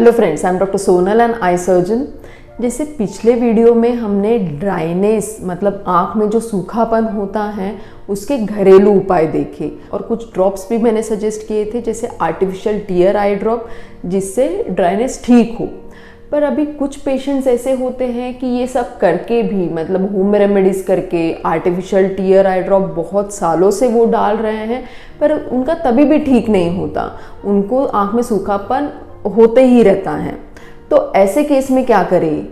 Hello friends, I am doctor Sonal and eye surgeon. जैसे पिछले video में हमने ड्राइनेस मतलब आँख में जो सूखापन होता है उसके घरेलू उपाय देखे और कुछ ड्रॉप्स भी मैंने सजेस्ट किए थे, जैसे आर्टिफिशियल टीयर आई ड्रॉप जिससे ड्राइनेस ठीक हो। पर अभी कुछ पेशेंट्स ऐसे होते हैं कि ये सब करके भी मतलब होम रेमेडीज़ करके आर्टिफिशियल टीयर आई ड्रॉप बहुत सालों से वो डाल रहे हैं पर उनका तभी भी ठीक नहीं होता, उनको आँख में सूखापन होते ही रहता है। तो ऐसे केस में क्या करें?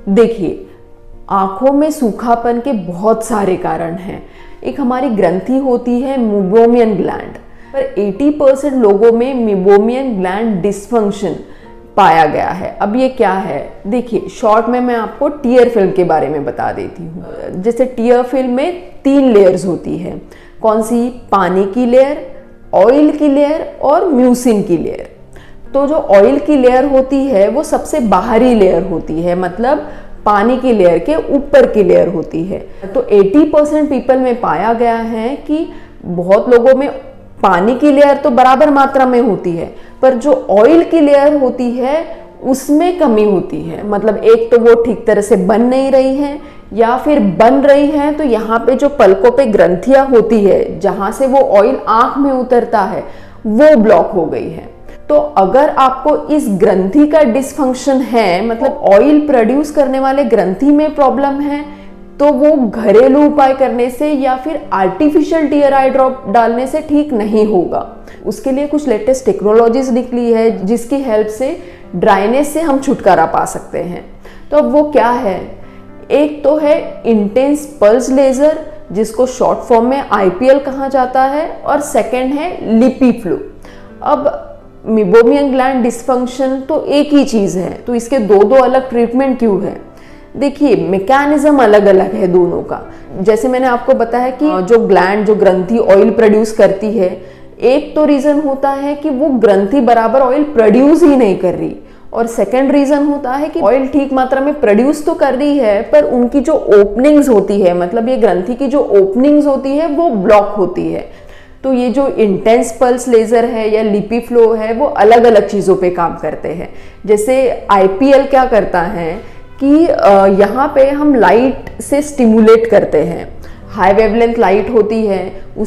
देखिए, आँखों में सूखापन के बहुत सारे कारण हैं। एक हमारी ग्रंथि होती है मीबोमियन ग्लैंड, पर 80% लोगों में मीबोमियन ग्लैंड डिसफंक्शन पाया गया है। अब ये क्या है? देखिए, शॉर्ट में मैं आपको टीयर फिल्म के बारे में बता देती हूँ। जैसे टीयर फिल्म में 3 लेयर्स होती है। कौन सी? पानी की लेयर, ऑयल की लेयर और म्यूसिन की लेयर। तो जो ऑयल की लेयर होती है वो सबसे बाहरी लेयर होती है, मतलब पानी की लेयर के ऊपर की लेयर होती है। तो 80% पीपल में पाया गया है कि बहुत लोगों में पानी की लेयर तो बराबर मात्रा में होती है, पर जो ऑयल की लेयर होती है उसमें कमी होती है। मतलब एक तो वो ठीक तरह से बन नहीं रही है, या फिर बन रही है तो यहाँ पे जो पलकों पे ग्रंथियां होती है जहाँ से वो ऑयल आँख में उतरता है वो ब्लॉक हो गई है। तो अगर आपको इस ग्रंथि का डिसफंक्शन है, मतलब ऑयल प्रोड्यूस करने वाले ग्रंथि में प्रॉब्लम है, तो वो घरेलू उपाय करने से या फिर आर्टिफिशियल टीयर आई ड्रॉप डालने से ठीक नहीं होगा। उसके लिए कुछ लेटेस्ट टेक्नोलॉजीज निकली है जिसकी हेल्प से ड्राइनेस से हम छुटकारा पा सकते हैं। तो अब वो क्या है? एक तो है इंटेंस पल्स लेजर जिसको शॉर्ट फॉर्म में IPL कहा जाता है, और सेकेंड है लिपीफ्लू। अब मीबोमियन ग्लैंड डिसफंक्शन तो एक ही चीज़ है, तो इसके दो अलग ट्रीटमेंट क्यों है? देखिए, मैकेनिज्म अलग अलग है दोनों का। जैसे मैंने आपको बताया कि जो ग्रंथि ऑयल प्रोड्यूस करती है, एक तो रीज़न होता है कि वो ग्रंथि बराबर ऑयल प्रोड्यूस ही नहीं कर रही, और सेकेंड रीज़न होता है कि ऑयल ठीक मात्रा में प्रोड्यूस तो कर रही है पर उनकी जो ओपनिंग्स होती है, मतलब ये ग्रंथि की जो ओपनिंग्स होती है वो ब्लॉक होती है। तो ये जो इंटेंस पल्स लेज़र है या लिपीफ्लो है वो अलग अलग चीज़ों पे काम करते हैं। जैसे IPL क्या करता है कि यहाँ पे हम लाइट से स्टिमुलेट करते हैं, हाई वेवलेंथ लाइट होती है,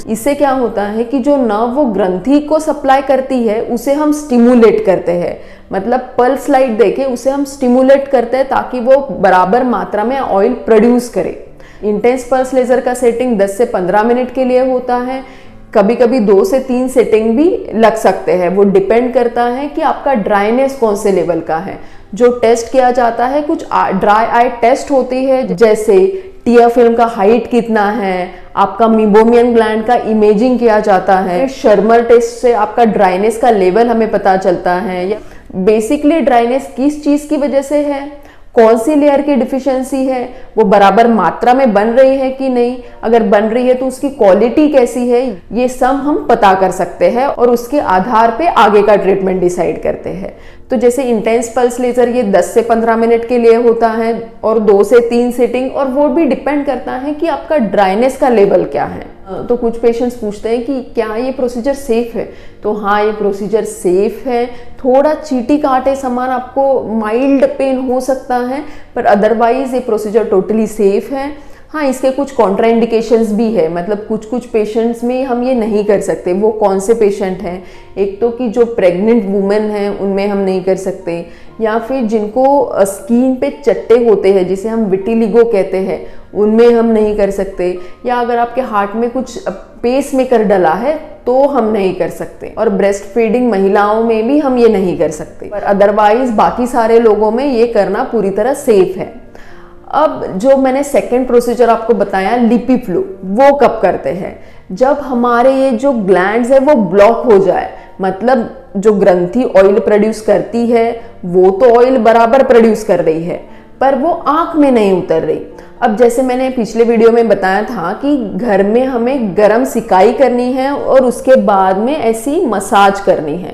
इससे क्या होता है कि जो नर्व वो ग्रंथि को सप्लाई करती है उसे हम स्टिमुलेट करते हैं, मतलब पल्स लाइट देके उसे हम स्टिमुलेट करते हैं ताकि वो बराबर मात्रा में ऑयल प्रोड्यूस करे। इंटेंस पल्स लेज़र का सेटिंग 10 से 15 मिनट के लिए होता है, कभी कभी 2 से 3 सेटिंग भी लग सकते हैं। वो डिपेंड करता है कि आपका ड्राइनेस कौन से लेवल का है। जो टेस्ट किया जाता है, कुछ ड्राई आई टेस्ट होती है, जैसे टीयर फिल्म का हाइट कितना है, आपका मीबोमियन ग्लैंड का इमेजिंग किया जाता है, शर्मर टेस्ट से आपका ड्राइनेस का लेवल हमें पता चलता है। या बेसिकली ड्राइनेस किस चीज़ की वजह से है, कौन सी लेयर की डिफिशियंसी है, वो बराबर मात्रा में बन रही है कि नहीं, अगर बन रही है तो उसकी क्वालिटी कैसी है, ये सब हम पता कर सकते हैं और उसके आधार पे आगे का ट्रीटमेंट डिसाइड करते हैं। तो जैसे इंटेंस पल्स लेज़र ये 10 से 15 मिनट के लिए होता है और 2 से 3 सेटिंग, और वो भी डिपेंड करता है कि आपका ड्राइनेस का लेवल क्या है। तो कुछ पेशेंट्स पूछते हैं कि क्या ये प्रोसीजर सेफ है? तो हाँ, ये प्रोसीजर सेफ है। थोड़ा चींटी काटे समान आपको माइल्ड पेन हो सकता है, पर अदरवाइज ये प्रोसीजर टोटली सेफ है। हाँ, इसके कुछ कॉन्ट्राइंडिकेशंस भी है, मतलब कुछ पेशेंट्स में हम ये नहीं कर सकते। वो कौन से पेशेंट हैं? एक तो कि जो प्रेग्नेंट वुमेन हैं उनमें हम नहीं कर सकते, या फिर जिनको स्किन पे चट्टे होते हैं जिसे हम विटिलिगो कहते हैं उनमें हम नहीं कर सकते, या अगर आपके हार्ट में कुछ पेस मेकर डला है तो हम नहीं कर सकते, और ब्रेस्ट फीडिंग महिलाओं में भी हम ये नहीं कर सकते। पर अदरवाइज बाकी सारे लोगों में ये करना पूरी तरह सेफ है। अब जो मैंने सेकेंड प्रोसीजर आपको बताया लिपीफ्लू, वो कब करते हैं? जब हमारे ये जो ग्लैंड्स है वो ब्लॉक हो जाए, मतलब जो ग्रंथि ऑयल प्रोड्यूस करती है वो तो ऑयल बराबर प्रोड्यूस कर रही है पर वो आँख में नहीं उतर रही। अब जैसे मैंने पिछले वीडियो में बताया था कि घर में हमें गर्म सिकाई करनी है और उसके बाद में ऐसी मसाज करनी है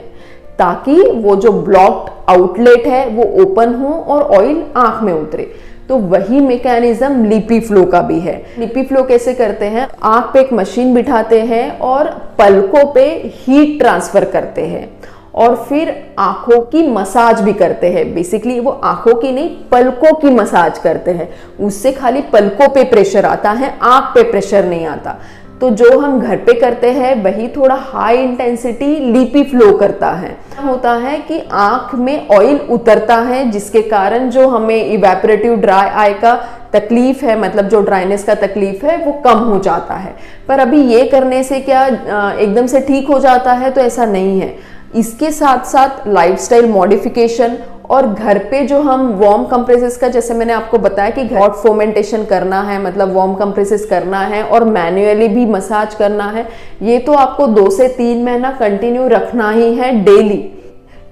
ताकि वो जो ब्लॉक्ड आउटलेट है वो ओपन हो और ऑयल आँख में उतरे। तो वही मैकेनिज्म लिपीफ्लो का भी है। लिपीफ्लो कैसे करते हैं? आँख पे एक मशीन बिठाते हैं और पलकों पे हीट ट्रांसफर करते हैं और फिर आंखों की मसाज भी करते हैं। बेसिकली वो आंखों की नहीं, पलकों की मसाज करते हैं। उससे खाली पलकों पे प्रेशर आता है, आंख पे प्रेशर नहीं आता। तो जो हम घर पे करते हैं वही थोड़ा हाई इंटेंसिटी लीपी फ्लो करता है। होता है कि आंख में ऑयल उतरता है, जिसके कारण जो हमें इवेपोरेटिव ड्राई आई का तकलीफ है, मतलब जो ड्राइनेस का तकलीफ है, वो कम हो जाता है। पर अभी ये करने से क्या एकदम से ठीक हो जाता है? तो ऐसा नहीं है। इसके साथ साथ लाइफस्टाइल मॉडिफिकेशन और घर पे जो हम वार्म कंप्रेसेस का, जैसे मैंने आपको बताया कि हॉट फोमेंटेशन करना है, मतलब वार्म कंप्रेसेस करना है और मैन्युअली भी मसाज करना है, ये तो आपको 2 से 3 महीना कंटिन्यू रखना ही है डेली,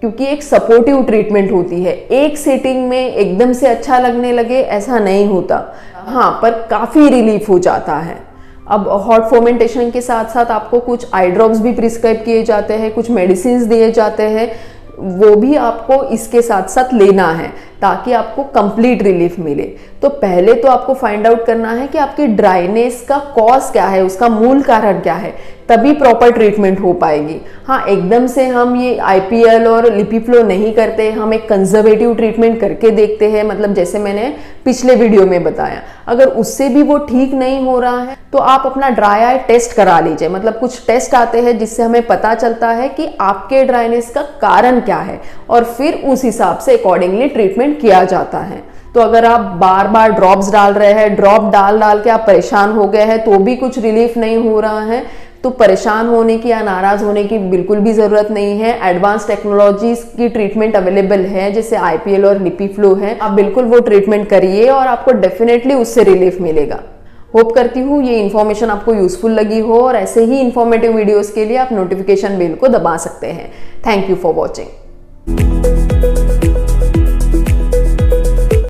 क्योंकि एक सपोर्टिव ट्रीटमेंट होती है। एक सीटिंग में एकदम से अच्छा लगने लगे ऐसा नहीं होता, हाँ, पर काफ़ी रिलीफ हो जाता है। अब हॉट फोमेंटेशन के साथ साथ आपको कुछ आई ड्रॉप्स भी प्रिस्क्राइब किए जाते हैं, कुछ मेडिसिन दिए जाते हैं, वो भी आपको इसके साथ साथ लेना है ताकि आपको कंप्लीट रिलीफ मिले। तो पहले तो आपको फाइंड आउट करना है कि आपकी ड्राइनेस का कॉज क्या है, उसका मूल कारण क्या है, तभी प्रॉपर ट्रीटमेंट हो पाएगी। हाँ, एकदम से हम ये IPL और लिपी फ्लो नहीं करते, हम एक कंजर्वेटिव ट्रीटमेंट करके देखते हैं, मतलब जैसे मैंने पिछले वीडियो में बताया। अगर उससे भी वो ठीक नहीं हो रहा है तो आप अपना ड्राई आई टेस्ट करा लीजिए। मतलब कुछ टेस्ट आते हैं जिससे हमें पता चलता है कि आपके ड्राइनेस का कारण क्या है, और फिर उस हिसाब से अकॉर्डिंगली ट्रीटमेंट किया जाता है। तो अगर आप बार बार ड्रॉप्स डाल रहे हैं, ड्रॉप डाल डाल के आप परेशान हो गए हैं, तो भी कुछ रिलीफ नहीं हो रहा है, तो परेशान होने की या नाराज होने की बिल्कुल भी जरूरत नहीं है। एडवांस टेक्नोलॉजीज की ट्रीटमेंट अवेलेबल है, जैसे IPL और लिपी फ्लो है। आप बिल्कुल वो ट्रीटमेंट करिए और आपको डेफिनेटली उससे रिलीफ मिलेगा। होप करती हूँ ये इन्फॉर्मेशन आपको यूजफुल लगी हो, और ऐसे ही इन्फॉर्मेटिव वीडियोस के लिए आप नोटिफिकेशन बेल को दबा सकते हैं। Thank you for watching.